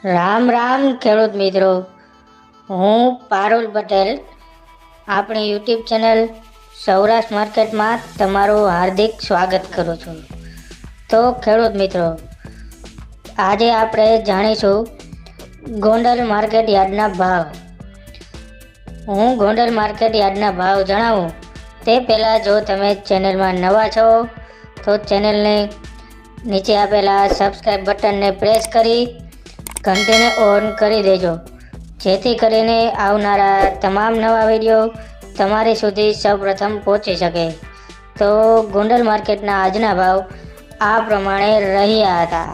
રામ રામ ખેડૂત મિત્રો, હું પારુલ પટેલ આપણી યુટ્યુબ ચેનલ સૌરાષ્ટ્ર માર્કેટમાં તમારું હાર્દિક સ્વાગત કરું છું. તો ખેડૂત મિત્રો, આજે આપણે જાણીશું ગોંડલ માર્કેટ યાર્ડના ભાવ. હું ગોંડલ માર્કેટ યાર્ડના ભાવ જણાવું તે પહેલાં જો તમે ચેનલમાં નવા છો તો ચેનલને નીચે આપેલા સબસ્ક્રાઈબ બટનને પ્રેસ કરી ઘંટીને ઓન કરી દેજો, જેથી કરીને આવનારા તમામ નવા વિડીયો તમારી સુધી સૌપ્રથમ પહોંચી શકે. તો ગોંડલ માર્કેટના આજના ભાવ આ પ્રમાણે રહ્યા હતા.